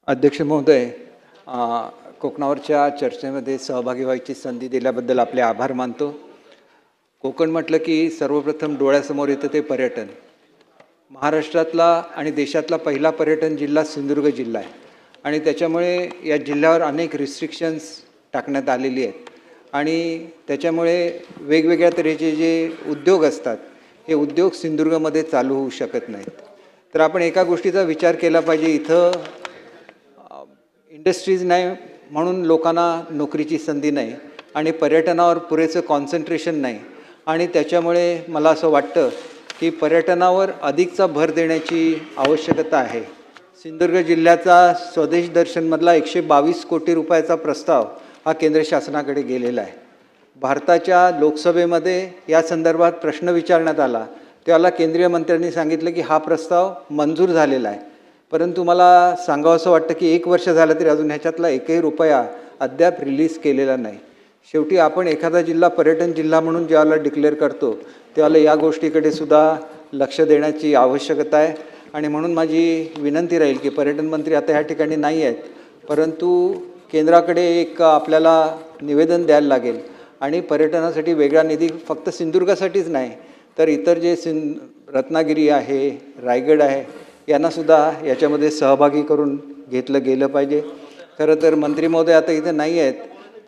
अध्यक्ष महोदय, कोकणावरच्या चर्चेमध्ये सहभागी व्हायची संधी दिल्याबद्दल आपले आभार मानतो. कोकण म्हटलं की सर्वप्रथम डोळ्यासमोर येतं ते पर्यटन. महाराष्ट्रातला आणि देशातला पहिला पर्यटन जिल्हा सिंधुदुर्ग जिल्हा आहे आणि त्याच्यामुळे या जिल्ह्यावर अनेक रिस्ट्रिक्शन्स टाकण्यात आलेली आहेत आणि त्याच्यामुळे वेगवेगळ्या तऱ्हेचे जे उद्योग असतात हे उद्योग सिंधुदुर्गमध्ये चालू होऊ शकत नाहीत. तर आपण एका गोष्टीचा विचार केला पाहिजे, इथं इंडस्ट्रीज नाही म्हणून लोकांना नोकरीची संधी नाही आणि पर्यटनावर पुरेसं कॉन्सन्ट्रेशन नाही आणि त्याच्यामुळे मला असं वाटतं की पर्यटनावर अधिकचा भर देण्याची आवश्यकता आहे. सिंधुदुर्ग जिल्ह्याचा स्वदेश दर्शनमधला 122 कोटी रुपयाचा प्रस्ताव हा केंद्र शासनाकडे गेलेला आहे. भारताच्या लोकसभेमध्ये या संदर्भात प्रश्न विचारण्यात आला, त्याला केंद्रीय मंत्र्यांनी सांगितलं की हा प्रस्ताव मंजूर झालेला आहे. परंतु मला सांगावं असं वाटतं की 1 वर्ष झालं तरी अजून ह्याच्यातला एकही रुपया अद्याप रिलीज केलेला नाही. शेवटी आपण एखादा जिल्हा पर्यटन जिल्हा म्हणून ज्यावेळेला डिक्लेअर करतो त्यावेळेला या गोष्टीकडे सुद्धा लक्ष देण्याची आवश्यकता आहे आणि म्हणून माझी विनंती राहील की पर्यटन मंत्री आता ह्या ठिकाणी नाही आहेत, परंतु केंद्राकडे एक आपल्याला निवेदन द्यायला लागेल आणि पर्यटनासाठी वेगळा निधी फक्त सिंधुदुर्गासाठीच नाही तर इतर जे रत्नागिरी आहे, रायगड आहे, यांनासुद्धा याच्यामध्ये सहभागी करून घेतलं गेलं पाहिजे. खरं तर मंत्री महोदय आता इथं नाही आहेत,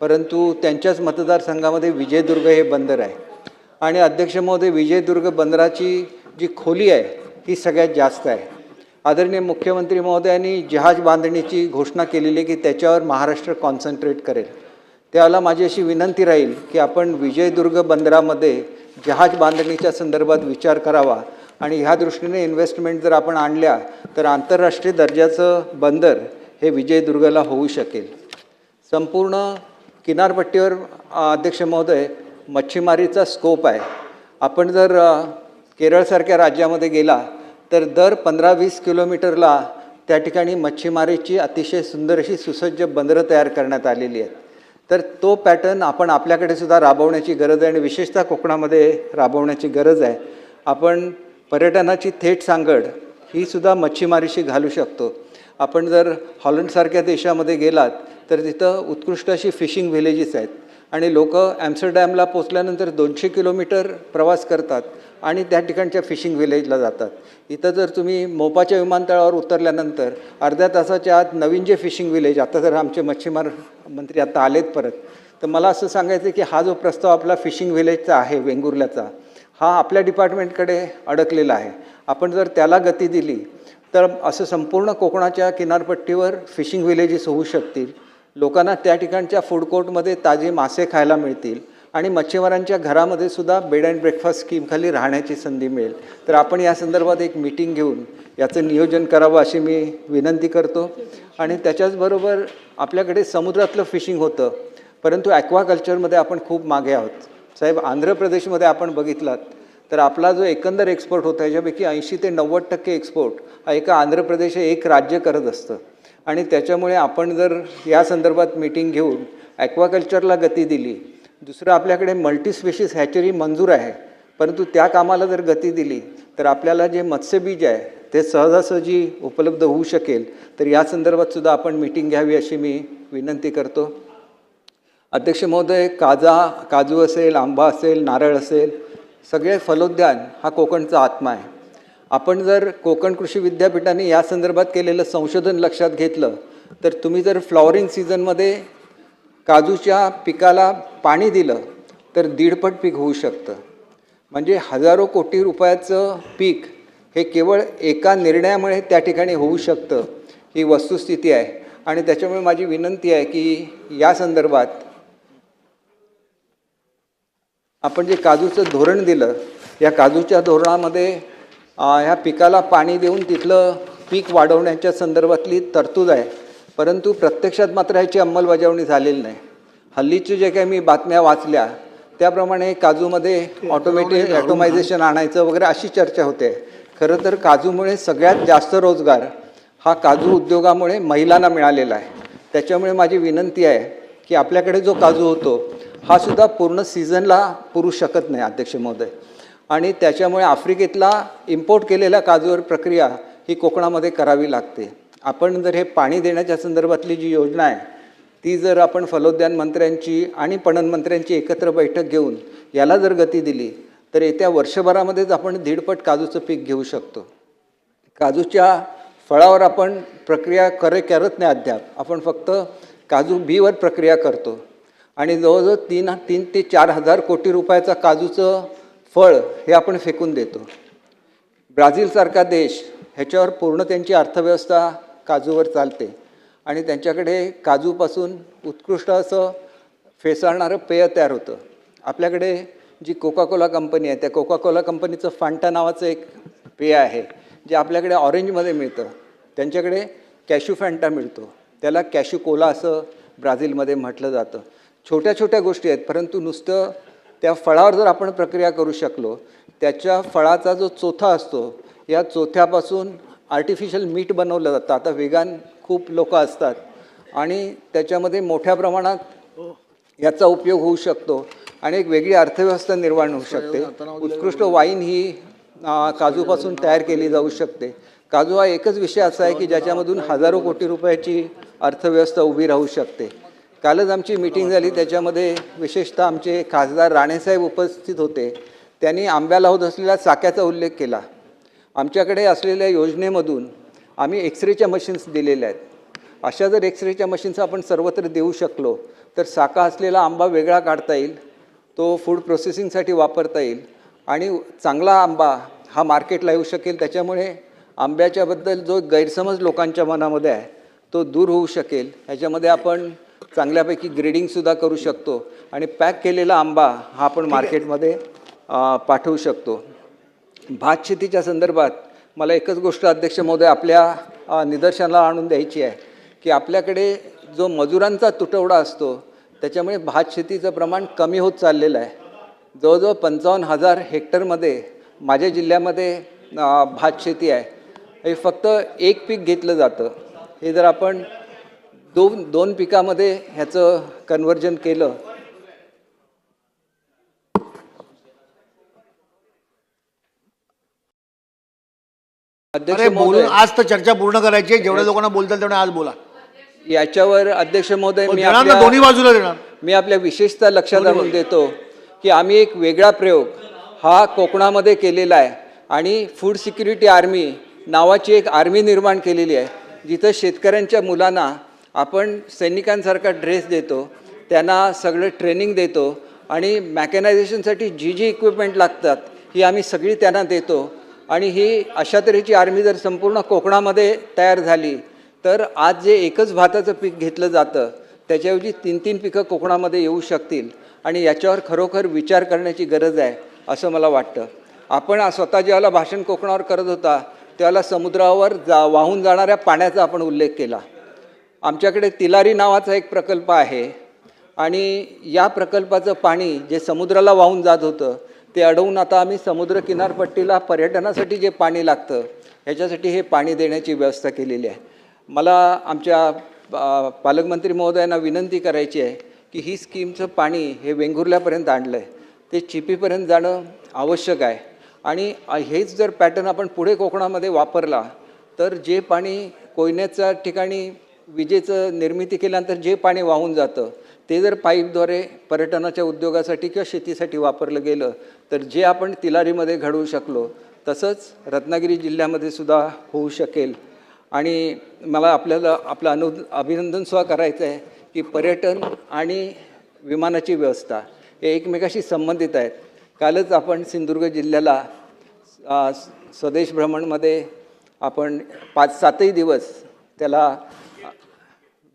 परंतु त्यांच्याच मतदारसंघामध्ये विजयदुर्ग हे बंदर आहे आणि अध्यक्ष महोदय, विजयदुर्ग बंदराची जी खोली आहे ही सगळ्यात जास्त आहे. आदरणीय मुख्यमंत्री महोदयांनी जहाज बांधणीची घोषणा केलेली की त्याच्यावर महाराष्ट्र कॉन्सन्ट्रेट करेल. त्यावेळेला माझी अशी विनंती राहील की आपण विजयदुर्ग बंदरामध्ये जहाज बांधणीच्या संदर्भात विचार करावा आणि ह्या दृष्टीने इन्व्हेस्टमेंट जर आपण आणल्या तर आंतरराष्ट्रीय दर्जाचं बंदर हे विजयदुर्गला होऊ शकेल. संपूर्ण किनारपट्टीवर अध्यक्ष महोदय मच्छीमारीचा स्कोप आहे. आपण जर केरळसारख्या राज्यामध्ये गेला तर दर 15-20 किलोमीटरला त्या ठिकाणी मच्छीमारीची अतिशय सुंदर अशी सुसज्ज बंदरं तयार करण्यात आलेली आहेत. तर तो पॅटर्न आपण आपल्याकडे सुद्धा राबवण्याची गरज आहे आणि विशेषतः कोकणामध्ये राबवण्याची गरज आहे. आपण पर्यटनाची थेट सांगड ही सुद्धा मच्छीमारीशी घालू शकतो. आपण जर हॉलंडसारख्या देशामध्ये गेलात तर तिथं उत्कृष्ट अशी फिशिंग व्हिलेजेस आहेत आणि लोक ॲम्स्टरडॅमला पोचल्यानंतर 200 किलोमीटर प्रवास करतात आणि त्या ठिकाणच्या फिशिंग व्हिलेजला जातात. इथं जर तुम्ही मोपाच्या विमानतळावर उतरल्यानंतर अर्ध्या तासाच्या आत नवीन जे फिशिंग व्हिलेज, आता जर आमचे मच्छीमार मंत्री आता आलेत परत, तर मला असं सांगायचं की हा जो प्रस्ताव आपला फिशिंग व्हिलेजचा आहे वेंगुर्ल्याचा, हा आपल्या डिपार्टमेंटकडे अडकलेला आहे. आपण जर त्याला गती दिली तर असं संपूर्ण कोकणाच्या किनारपट्टीवर फिशिंग व्हिलेजेस होऊ शकतील. लोकांना त्या ठिकाणच्या फूड कोर्टमध्ये ताजे मासे खायला मिळतील आणि मच्छीमारांच्या घरामध्ये सुद्धा बेड अँड ब्रेकफास्ट स्कीमखाली राहण्याची संधी मिळेल. तर आपण या संदर्भात एक मीटिंग घेऊन याचं नियोजन करावं अशी मी विनंती करतो. आणि त्याच्याचबरोबर आपल्याकडे समुद्रातलं फिशिंग होतं, परंतु ॲक्वाकल्चरमध्ये आपण खूप मागे आहोत. साहेब, आंध्र प्रदेशमध्ये आपण बघितलात तर आपला जो एकंदर एक्सपोर्ट होता याच्यापैकी 80 ते 90% एक्सपोर्ट हा एका आंध्र प्रदेश हे एक राज्य करत असतं आणि त्याच्यामुळे आपण जर या संदर्भात मीटिंग घेऊन ॲक्वाकल्चरला गती दिली. दुसरं, आपल्याकडे मल्टीस्पेशीस हॅचरी मंजूर आहे, परंतु त्या कामाला जर गती दिली तर आपल्याला जे मत्स्यबीज आहे ते सहजासहजी उपलब्ध होऊ शकेल. तर या संदर्भात सुद्धा आपण मीटिंग घ्यावी अशी मी विनंती करतो. अध्यक्ष महोदय, काजू असेल, आंबा असेल, नारळ असेल, सगळे फलोद्यान हा कोकणचा आत्मा आहे. आपण जर कोकण कृषी विद्यापीठाने या संदर्भात केलेलं संशोधन लक्षात घेतलं तर तुम्ही जर फ्लॉवरिंग सीझनमध्ये काजूच्या पिकाला पाणी दिलं तर 1.5 पट पीक होऊ शकतं. म्हणजे हजारो कोटी रुपयाचं पीक हे केवळ एका निर्णयामुळे त्या ठिकाणी होऊ शकतं, ही वस्तुस्थिती आहे. आणि त्याच्यामुळे माझी विनंती आहे की या संदर्भात आपण जे काजूचं धोरण दिलं, या काजूच्या धोरणामध्ये ह्या पिकाला पाणी देऊन तिथलं पीक वाढवण्याच्या संदर्भातली तरतूद आहे, परंतु प्रत्यक्षात मात्र ह्याची अंमलबजावणी झालेली नाही. हल्लीचे जे काही मी बातम्या वाचल्या त्याप्रमाणे काजूमध्ये ऑटोमायझेशन आणायचं वगैरे अशी चर्चा होते. खरं तर काजूमुळे सगळ्यात जास्त रोजगार हा काजू उद्योगामुळे महिलांना मिळालेला आहे. त्याच्यामुळे माझी विनंती आहे की आपल्याकडे जो काजू होतो हा सुद्धा पूर्ण सीझनला पुरू शकत नाही अध्यक्ष महोदय, आणि त्याच्यामुळे आफ्रिकेतला इम्पोर्ट केलेल्या काजूवर प्रक्रिया ही कोकणामध्ये करावी लागते. आपण जर हे पाणी देण्याच्या संदर्भातली जी योजना आहे ती जर आपण फलोद्यान मंत्र्यांची आणि पणन मंत्र्यांची एकत्र बैठक घेऊन याला जर गती दिली तर येत्या वर्षभरामध्येच आपण 1.5 पट काजूचं पीक घेऊ शकतो. काजूच्या फळावर आपण प्रक्रिया करत नाही अद्याप, आपण फक्त काजू बीवर प्रक्रिया करतो आणि जवळजवळ 3 ते 4 हजार कोटी रुपयाचा काजूचं फळ हे आपण फेकून देतो. ब्राझीलसारखा देश ह्याच्यावर पूर्ण त्यांची अर्थव्यवस्था काजूवर चालते आणि त्यांच्याकडे काजूपासून उत्कृष्ट असं फेसाळणारं पेय तयार होतं. आपल्याकडे जी कोका कोला कंपनी आहे त्या कोका कोला कंपनीचं फांटा नावाचं एक पेय आहे जे आपल्याकडे ऑरेंजमध्ये मिळतं. त्यांच्याकडे कॅशू फॅन्टा मिळतो, त्याला कॅशू कोला असं ब्राझीलमध्ये म्हटलं जातं. छोट्या छोट्या गोष्टी आहेत, परंतु नुसतं त्या फळावर जर आपण प्रक्रिया करू शकलो, त्याच्या फळाचा जो चोथा असतो या चोथ्यापासून आर्टिफिशियल मीठ बनवलं जातं. आता वेगान खूप लोक असतात आणि त्याच्यामध्ये मोठ्या प्रमाणात याचा उपयोग होऊ शकतो आणि एक वेगळी अर्थव्यवस्था निर्माण होऊ शकते. उत्कृष्ट वाईन ही काजूपासून तयार केली जाऊ शकते. काजू हा एकच विषय असा आहे की ज्याच्यामधून हजारो कोटी रुपयाची अर्थव्यवस्था उभी राहू शकते. कालच आमची मीटिंग झाली, त्याच्यामध्ये विशेषतः आमचे खासदार राणेसाहेब उपस्थित होते. त्यांनी आंब्याला होत असलेल्या चाक्याचा उल्लेख केला. आमच्याकडे असलेल्या योजनेमधून आम्ही एक्सरेच्या मशीन्स दिलेल्या आहेत. अशा जर एक्सरेच्या मशीन्स आपण सर्वत्र देऊ शकलो तर साका असलेला आंबा वेगळा काढता येईल, तो फूड प्रोसेसिंगसाठी वापरता येईल आणि चांगला आंबा हा मार्केटला येऊ शकेल. त्याच्यामुळे आंब्याच्याबद्दल जो गैरसमज लोकांच्या मनामध्ये आहे तो दूर होऊ शकेल. ह्याच्यामध्ये आपण चांगल्यापैकी ग्रेडिंगसुद्धा करू शकतो आणि पॅक केलेला आंबा हा आपण मार्केटमध्ये पाठवू शकतो. भात शेतीच्या संदर्भात मला एकच गोष्ट अध्यक्ष महोदय आपल्या निदर्शनाला आणून द्यायची आहे की आपल्याकडे जो मजुरांचा तुटवडा असतो त्याच्यामुळे भात शेतीचं प्रमाण कमी होत चाललेलं आहे. जवळजवळ 55,000 हेक्टरमध्ये माझ्या जिल्ह्यामध्ये भात शेती आहे. हे फक्त एक पीक घेतलं जातं. हे जर आपण दोन पिकामध्ये ह्याचं कन्व्हर्जन केलं अध्यक्ष महोदय, आज तर चर्चा पूर्ण करायची आहे. जेवढ्या लोकांना बोलतात तेवढे आज बोला. याच्यावर अध्यक्ष महोदय दोन्ही बाजूला देणार. मी आपल्या विशेषतः लक्षात आणून देतो की आम्ही एक वेगळा प्रयोग हा कोकणामध्ये केलेला आहे आणि फूड सिक्युरिटी आर्मी नावाची एक आर्मी निर्माण केलेली आहे, जिथं शेतकऱ्यांच्या मुलांना आपण सैनिकांसारखा ड्रेस देतो, त्यांना सगळं ट्रेनिंग देतो आणि मॅकॅनायझेशनसाठी जी इक्विपमेंट लागतात ही आम्ही सगळी त्यांना देतो. आणि ही अशा तऱ्हेची आर्मी जर संपूर्ण कोकणामध्ये तयार झाली तर आज जे एकच भाताचं पीक घेतलं जातं त्याच्याऐवजी 3 पिकं कोकणामध्ये येऊ शकतील आणि याच्यावर खरोखर विचार करण्याची गरज आहे असं मला वाटतं. आपण स्वतः ज्यावेळेला भाषण कोकणावर करत होता त्यावेळेला समुद्रावर वाहून जाणाऱ्या पाण्याचा आपण उल्लेख केला. आमच्याकडे तिलारी नावाचा एक प्रकल्प आहे आणि या प्रकल्पाचं पाणी जे समुद्राला वाहून जात होतं ते अडवून आता आम्ही समुद्र किनारपट्टीला पर्यटनासाठी जे पाणी लागतं ह्याच्यासाठी हे पाणी देण्याची व्यवस्था केलेली आहे. मला आमच्या पालकमंत्री महोदयांना विनंती करायची आहे की ही स्कीमचं पाणी हे वेंगुर्ल्यापर्यंत आणलं आहे, ते चिपीपर्यंत जाणं आवश्यक आहे आणि हेच जर पॅटर्न आपण पुढे कोकणामध्ये वापरला तर जे पाणी कोयनेच्या ठिकाणी विजेचं निर्मिती केल्यानंतर जे पाणी वाहून जातं ते जर पाईपद्वारे पर्यटनाच्या उद्योगासाठी किंवा शेतीसाठी वापरलं गेलं तर जे आपण तिलारीमध्ये घडवू शकलो तसंच रत्नागिरी जिल्ह्यामध्ये सुद्धा होऊ शकेल. आणि मला आपलं अभिनंदन सुद्धा करायचं आहे की पर्यटन आणि विमानाची व्यवस्था हे एकमेकाशी संबंधित आहेत. कालच आपण सिंधुदुर्ग जिल्ह्याला स्वदेश भ्रमणमध्ये आपण 5-7 दिवस त्याला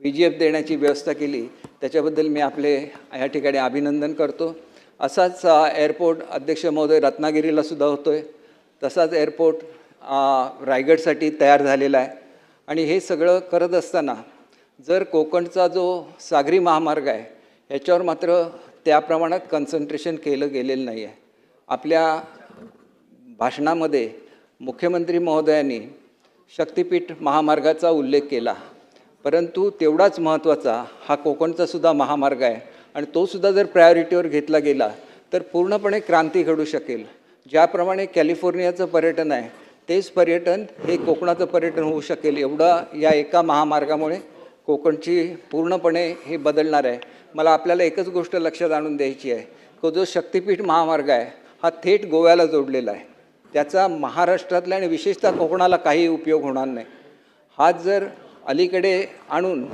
VGF देण्याची व्यवस्था केली. त्याच्याबद्दल मी आपले या ठिकाणी अभिनंदन करतो. असाच एअरपोर्ट अध्यक्ष महोदय रत्नागिरीला सुद्धा होतो आहे, तसाच एअरपोर्ट रायगडसाठी तयार झालेला आहे. आणि हे सगळं करत असताना जर कोकणचा जो सागरी महामार्ग आहे ह्याच्यावर मात्र त्या प्रमाणात कन्सन्ट्रेशन केलं गेलेलं नाही आहे. आपल्या भाषणामध्ये मुख्यमंत्री महोदयांनी शक्तिपीठ महामार्गाचा उल्लेख केला, परंतु तेवढाच महत्त्वाचा हा कोकणचा सुद्धा महामार्ग आहे आणि तो सुद्धा जर प्रायोरिटीवर घेतला गेला तर पूर्णपणे क्रांती घडू शकेल. ज्याप्रमाणे कॅलिफोर्नियाचं पर्यटन आहे तेच पर्यटन हे कोकणाचं पर्यटन होऊ शकेल. एवढा या एका महामार्गामुळे कोकणची पूर्णपणे हे बदलणार आहे. मला आपल्याला एकच गोष्ट लक्षात आणून द्यायची आहे की जो शक्तिपीठ महामार्ग आहे हा थेट गोव्याला जोडलेला आहे. त्याचा महाराष्ट्रातल्या आणि विशेषतः कोकणाला काही उपयोग होणार नाही. हा जर अलीकडे आणून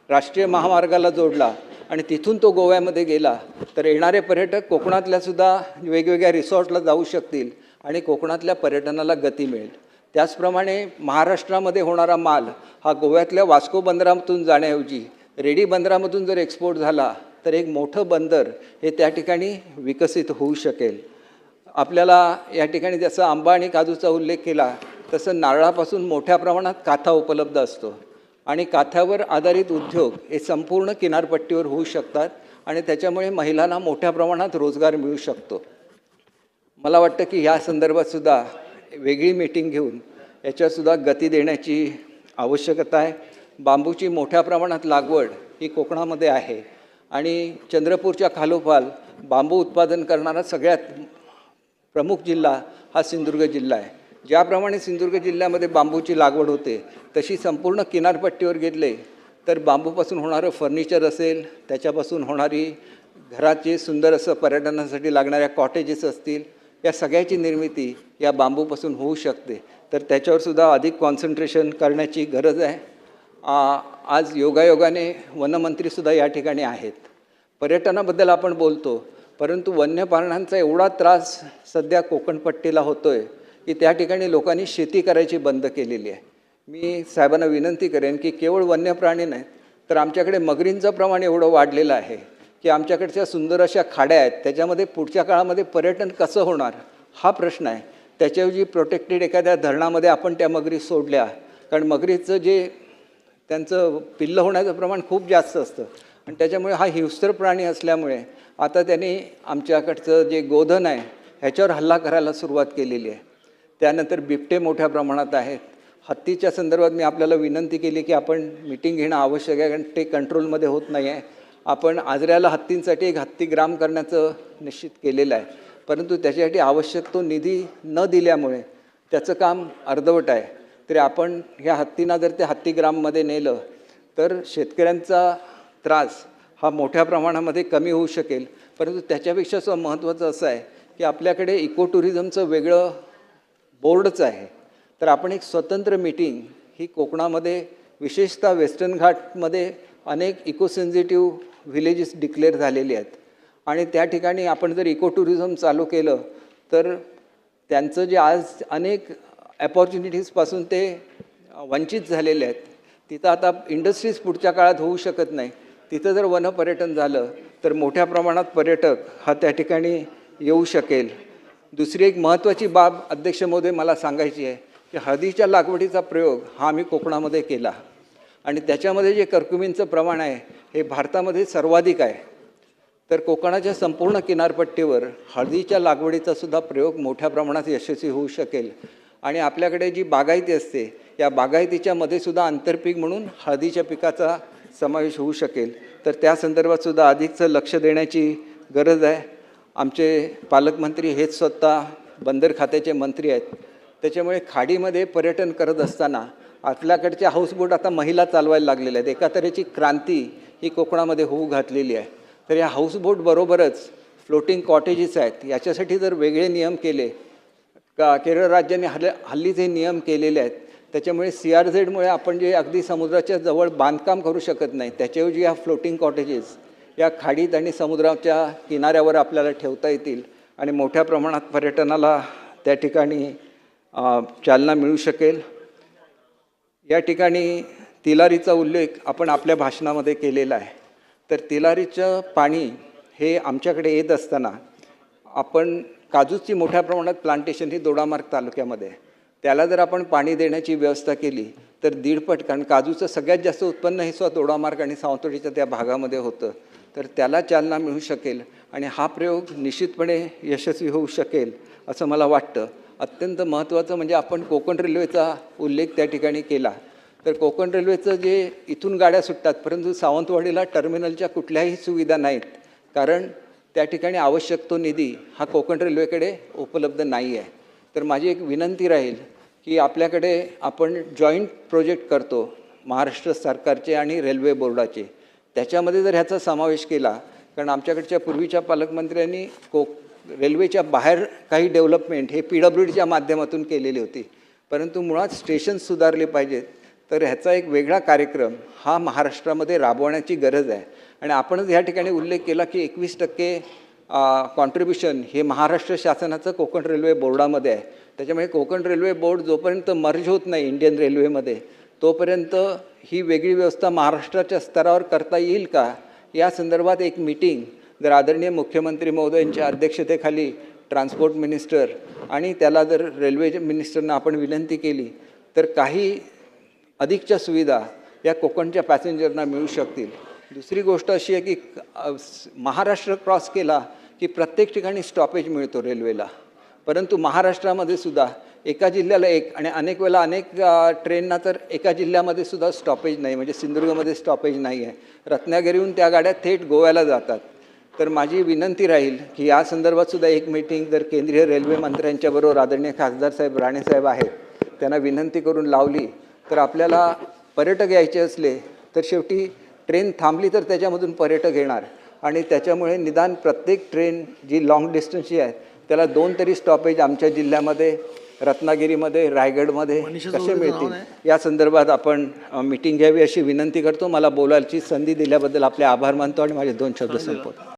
राष्ट्रीय महामार्गाला जोडला आणि तिथून तो गोव्यामध्ये गेला तर येणारे पर्यटक कोकणातल्यासुद्धा वेगवेगळ्या रिसॉर्टला जाऊ शकतील आणि कोकणातल्या पर्यटनाला गती मिळेल. त्याचप्रमाणे महाराष्ट्रामध्ये होणारा माल हा गोव्यातल्या वास्को बंदरामधून जाण्याऐवजी रेडी बंदरामधून जर एक्सपोर्ट झाला तर एक मोठं बंदर हे त्या ठिकाणी विकसित होऊ शकेल. आपल्याला या ठिकाणी जसं आंबा आणि काजूचा उल्लेख केला तसं नारळापासून मोठ्या प्रमाणात काथा उपलब्ध असतो आणि काथ्यावर आधारित उद्योग हे संपूर्ण किनारपट्टीवर होऊ शकतात आणि त्याच्यामुळे महिलांना मोठ्या प्रमाणात रोजगार मिळू शकतो. मला वाटतं की ह्या संदर्भातसुद्धा वेगळी मीटिंग घेऊन याच्यातसुद्धा गती देण्याची आवश्यकता आहे. बांबूची मोठ्या प्रमाणात लागवड ही कोकणामध्ये आहे आणि चंद्रपूरच्या खालोखाल बांबू उत्पादन करणारा सगळ्यात प्रमुख जिल्हा हा सिंधुदुर्ग जिल्हा आहे. ज्याप्रमाणे सिंधुदुर्ग जिल्ह्यामध्ये बांबूची लागवड होते तशी संपूर्ण किनारपट्टीवर घेतले तर बांबूपासून होणारं फर्निचर असेल, त्याच्यापासून होणारी घराचे सुंदर असं पर्यटनासाठी लागणाऱ्या कॉटेजेस असतील, या सगळ्याची निर्मिती या बांबूपासून होऊ शकते. तर त्याच्यावरसुद्धा अधिक कॉन्सन्ट्रेशन करण्याची गरज आहे. आज योगायोगाने वनमंत्रीसुद्धा या ठिकाणी आहेत. पर्यटनाबद्दल आपण बोलतो परंतु वन्य प्राण्यांचा एवढा त्रास सध्या कोकणपट्टीला होतो आहे की त्या ठिकाणी लोकांनी शेती करायची बंद केलेली आहे. मी साहेबांना विनंती करेन की केवळ वन्य प्राणी नाहीत तर आमच्याकडे मगरींचं प्रमाण एवढं वाढलेलं आहे की आमच्याकडच्या सुंदर अशा खाड्या आहेत, त्याच्यामध्ये पुढच्या काळामध्ये पर्यटन कसं होणार हा प्रश्न आहे. त्याच्याऐवजी प्रोटेक्टेड एखाद्या धरणामध्ये आपण त्या मगरी सोडल्या, कारण मगरीचं जे त्यांचं पिल्लं होण्याचं प्रमाण खूप जास्त असतं आणि त्याच्यामुळे हा हिंस्र प्राणी असल्यामुळे आता त्यांनी आमच्याकडचं जे गोधन आहे ह्याच्यावर हल्ला करायला सुरुवात केलेली आहे. त्यानंतर बिबटे मोठ्या प्रमाणात आहेत. हत्तीच्या संदर्भात मी आपल्याला विनंती केली की आपण मीटिंग घेणं आवश्यक आहे कारण ते कंट्रोलमध्ये होत नाही आहे. आपण आजऱ्याला हत्तींसाठी एक हत्तीग्राम करण्याचं निश्चित केलेलं आहे परंतु त्याच्यासाठी आवश्यक तो निधी न दिल्यामुळे त्याचं काम अर्धवट आहे. तरी आपण ह्या हत्तींना जर त्या हत्तीग्राममध्ये नेलं तर शेतकऱ्यांचा त्रास हा मोठ्या प्रमाणामध्ये कमी होऊ शकेल. परंतु त्याच्यापेक्षा महत्त्वाचं असं आहे की आपल्याकडे इको टुरिझमचं वेगळं बोर्डच आहे. तर आपण एक स्वतंत्र मीटिंग ही कोकणामध्ये विशेषतः वेस्टर्न घाटमध्ये अनेक इको सेन्सिटिव्ह व्हिलेजेस डिक्लेअर झालेली आहेत आणि त्या ठिकाणी आपण जर इको टुरिझम चालू केलं तर त्यांचं जे आज अनेक अपॉर्च्युनिटीजपासून ते वंचित झालेले आहेत. तिथं आता इंडस्ट्रीज पुढच्या काळात होऊ शकत नाही. तिथं जर वनपर्यटन झालं तर मोठ्या प्रमाणात पर्यटक हा त्या ठिकाणी येऊ शकेल. दुसरी एक महत्त्वाची बाब अध्यक्ष महोदय मला सांगायची आहे की हळदीच्या लागवडीचा प्रयोग हा आम्ही कोकणामध्ये केला आणि त्याच्यामध्ये जे कर्कुमिनचं प्रमाण आहे हे भारतामध्ये सर्वाधिक आहे. तर कोकणाच्या संपूर्ण किनारपट्टीवर हळदीच्या लागवडीचा सुद्धा प्रयोग मोठ्या प्रमाणात यशस्वी होऊ शकेल आणि आपल्याकडे जी बागायती असते या बागायतीच्या मध्ये सुद्धा आंतरपीक म्हणून हळदीच्या पिकाचा समावेश होऊ शकेल. तर त्या संदर्भात सुद्धा अधिकचं लक्ष देण्याची गरज आहे. आमचे पालकमंत्री हेच स्वतः बंदर खात्याचे मंत्री आहेत. त्याच्यामुळे खाडीमध्ये पर्यटन करत असताना आपल्याकडचे हाऊसबोट आता महिला चालवायला लागलेल्या आहेत. एका तऱ्हेची क्रांती ही कोकणामध्ये होऊ घातलेली आहे. तर या हाऊसबोटबरोबरच फ्लोटिंग कॉटेजेस आहेत. याच्यासाठी जर वेगळे नियम केले का केरळ राज्याने हल्ली जे नियम केलेले आहेत त्याच्यामुळे CRZमुळे आपण जे अगदी समुद्राच्या जवळ बांधकाम करू शकत नाही त्याच्याऐवजी या फ्लोटिंग कॉटेजेस या खाडीत आणि समुद्राच्या किनाऱ्यावर आपल्याला ठेवता येतील आणि मोठ्या प्रमाणात पर्यटनाला त्या ठिकाणी चालना मिळू शकेल. या ठिकाणी तिलारीचा उल्लेख आपण आपल्या भाषणामध्ये केलेला आहे. तर तिलारीचं पाणी हे आमच्याकडे येत असताना आपण काजूची मोठ्या प्रमाणात प्लांटेशन ही दोडामार्ग तालुक्यामध्ये आहे. त्याला जर आपण पाणी देण्याची व्यवस्था केली तर 1.5 पट, कारण काजूचं सगळ्यात जास्त उत्पन्न हे स्वतः दोडामार्ग आणि सावंतवाडीच्या त्या भागामध्ये होतं. तर त्याला चालना मिळू शकेल आणि हा प्रयोग निश्चितपणे यशस्वी होऊ शकेल असं मला वाटतं. अत्यंत महत्त्वाचं म्हणजे आपण कोकण रेल्वेचा उल्लेख त्या ठिकाणी केला. तर कोकण रेल्वेचं जे इथून गाड्या सुटतात परंतु सावंतवाडीला टर्मिनलच्या कुठल्याही सुविधा नाहीत कारण त्या ठिकाणी आवश्यक तो निधी हा कोकण रेल्वेकडे उपलब्ध नाही आहे. तर माझी एक विनंती राहील की आपल्याकडे आपण जॉईंट प्रोजेक्ट करतो महाराष्ट्र सरकारचे आणि रेल्वे बोर्डाचे. त्याच्यामध्ये जर ह्याचा समावेश केला, कारण आमच्याकडच्या पूर्वीच्या पालकमंत्र्यांनी रेल्वेच्या बाहेर काही डेव्हलपमेंट हे PWDच्या माध्यमातून केलेली होती, परंतु मुळात स्टेशन्स सुधारले पाहिजेत. तर ह्याचा एक वेगळा कार्यक्रम हा महाराष्ट्रामध्ये राबवण्याची गरज आहे. आणि आपणच ह्या ठिकाणी उल्लेख केला की 21% कॉन्ट्रीब्युशन हे महाराष्ट्र शासनाचं कोकण रेल्वे बोर्डामध्ये आहे. त्याच्यामुळे कोकण रेल्वे बोर्ड जोपर्यंत मर्ज होत नाही इंडियन रेल्वेमध्ये, तोपर्यंत ही वेगळी व्यवस्था महाराष्ट्राच्या स्तरावर करता येईल का, या संदर्भात एक मीटिंग जर आदरणीय मुख्यमंत्री महोदयांच्या अध्यक्षतेखाली ट्रान्सपोर्ट मिनिस्टर आणि त्याला जर रेल्वे मिनिस्टरना आपण विनंती केली तर काही अधिकच्या सुविधा या कोकणच्या पॅसेंजरना मिळू शकतील. दुसरी गोष्ट अशी आहे की महाराष्ट्र क्रॉस केला की प्रत्येक ठिकाणी स्टॉपेज मिळतो रेल्वेला, परंतु महाराष्ट्रामध्ये सुद्धा एका जिल्ह्याला एक आणि अनेक वेळेला अनेक ट्रेनना तर एका जिल्ह्यामध्ये सुद्धा स्टॉपेज नाही. म्हणजे सिंधुदुर्गमध्ये स्टॉपेज नाही आहे, रत्नागिरीहून त्या गाड्या थेट गोव्याला जातात. तर माझी विनंती राहील की या संदर्भात सुद्धा एक मीटिंग जर केंद्रीय रेल्वे मंत्र्यांच्याबरोबर आदरणीय खासदार साहेब राणेसाहेब आहेत त्यांना विनंती करून लावली तर आपल्याला पर्यटक यायचे असले तर शेवटी ट्रेन थांबली तर त्याच्यामधून पर्यटक येणार आणि त्याच्यामुळे निदान प्रत्येक ट्रेन जी लाँग डिस्टन्सची आहे त्याला 2 तरी स्टॉपेज आमच्या जिल्ह्यामध्ये, रत्नागिरीमध्ये, रायगडमध्ये कसे मिळतील या संदर्भात आपण मीटिंग घ्यावी अशी विनंती करतो. मला बोलायची संधी दिल्याबद्दल आपले आभार मानतो आणि माझे 2 शब्द संपवतो.